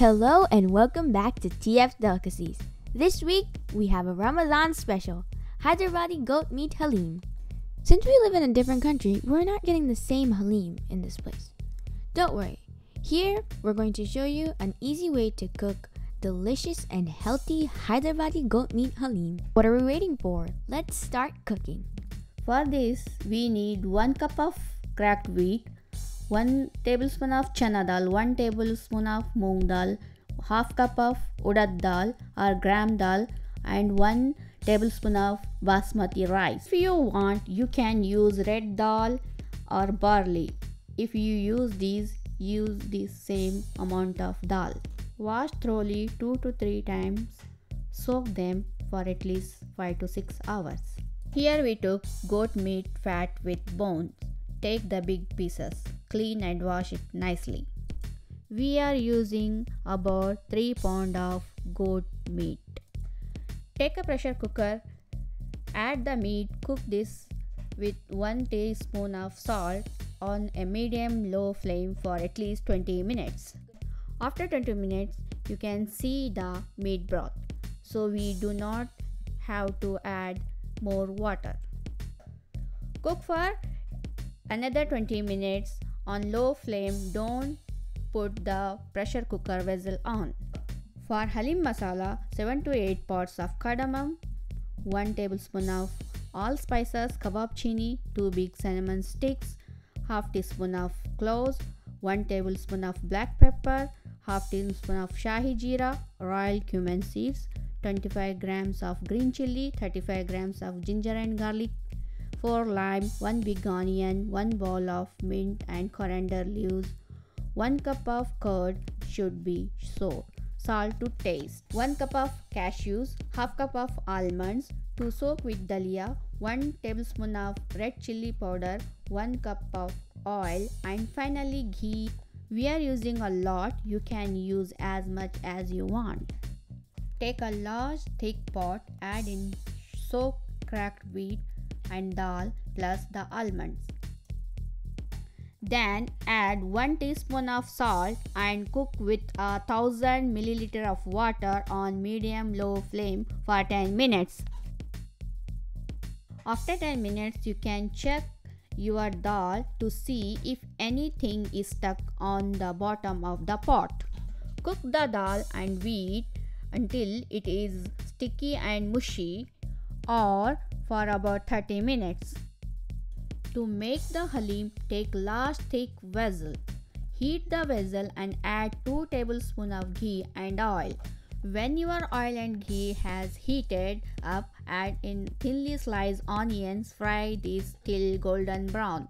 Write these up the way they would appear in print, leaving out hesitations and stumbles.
Hello and welcome back to TF Delicacies. This week we have a Ramadan special, Hyderabadi goat meat Haleem. Since we live in a different country, we're not getting the same Haleem in this place. Don't worry, here we're going to show you an easy way to cook delicious and healthy Hyderabadi goat meat Haleem. What are we waiting for? Let's start cooking. For this, we need 1 cup of cracked wheat, 1 tablespoon of chana dal, 1 tablespoon of moong dal, half cup of urad dal or gram dal, and 1 tablespoon of basmati rice. If you want, you can use red dal or barley. If you use the same amount of dal. Wash thoroughly 2 to 3 times. Soak them for at least 5 to 6 hours. Here we took goat meat fat with bones. Take the big pieces, clean and wash it nicely. We are using about 3 pounds of goat meat. Take a pressure cooker, add the meat, cook this with 1 teaspoon of salt on a medium-low flame for at least 20 minutes. After 20 minutes, you can see the meat broth, so we do not have to add more water. Cook for another 20 minutes on low flame. Don't put the pressure cooker vessel on. For Haleem masala, 7 to 8 parts of cardamom, 1 tablespoon of allspices, kebab chini, 2 big cinnamon sticks, half teaspoon of cloves, 1 tablespoon of black pepper, half teaspoon of shahi jeera, royal cumin seeds, 25 grams of green chilli, 35 grams of ginger and garlic, 4 lime, 1 big onion, 1 bowl of mint and coriander leaves, 1 cup of curd should be soaked, salt to taste, 1 cup of cashews, half cup of almonds to soak with DALIA, 1 tablespoon of red chilli powder, 1 cup of oil, and finally ghee. We are using a lot, you can use as much as you want. Take a large thick pot, add in soaked cracked wheat and dal plus the almonds. Then add 1 teaspoon of salt and cook with 1000 ml of water on medium-low flame for 10 minutes. After 10 minutes, you can check your dal to see if anything is stuck on the bottom of the pot. Cook the dal and wheat until it is sticky and mushy, or for about 30 minutes. To make the Haleem, take large thick vessel. Heat the vessel and add 2 tablespoons of ghee and oil. When your oil and ghee has heated up, add in thinly sliced onions. Fry these till golden brown.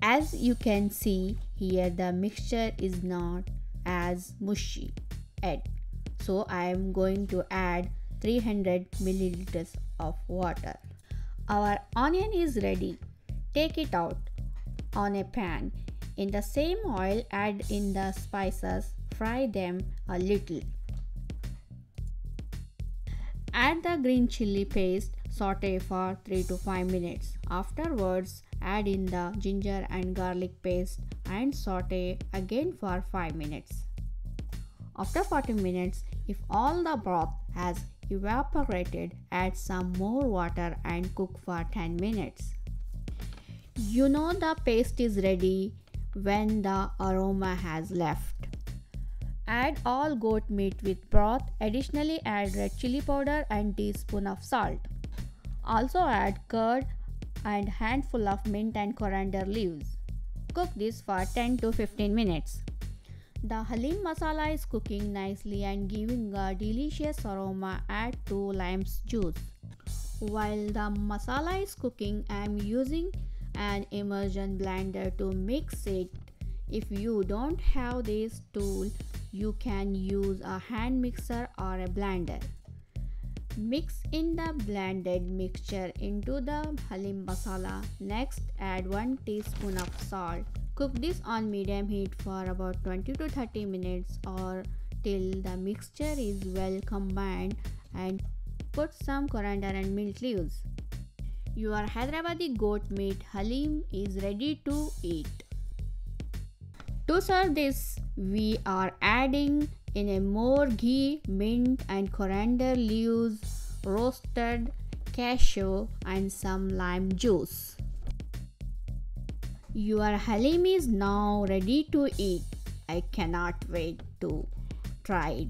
As you can see here, the mixture is not as mushy yet, so I am going to add 300 milliliters of water. Our onion is ready. Take it out on a pan. In the same oil, add in the spices. Fry them a little. Add the green chilli paste. Saute for 3 to 5 minutes. Afterwards, add in the ginger and garlic paste and saute again for 5 minutes. After 40 minutes, if all the broth has evaporated, add some more water and cook for 10 minutes. You know the paste is ready when the aroma has left. Add all goat meat with broth. Additionally, add red chili powder and teaspoon of salt. Also add curd and handful of mint and coriander leaves. Cook this for 10 to 15 minutes. The Haleem masala is cooking nicely and giving a delicious aroma. Add 2 limes juice. While the masala is cooking, I am using an immersion blender to mix it. If you don't have this tool, you can use a hand mixer or a blender. Mix in the blended mixture into the Haleem masala. Next, add 1 teaspoon of salt. Cook this on medium heat for about 20 to 30 minutes or till the mixture is well combined, and put some coriander and mint leaves. Your Hyderabadi goat meat Haleem is ready to eat. To serve this We are adding in a more ghee, mint and coriander leaves, roasted cashew and some lime juice. Your Haleem is now ready to eat. I cannot wait to try it.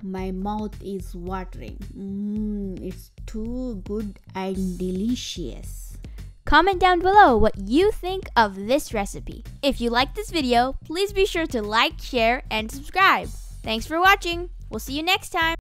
My mouth is watering. It's too good and delicious. Comment down below what you think of this recipe. If you like this video, please be sure to like, share, and subscribe. Thanks for watching. We'll see you next time.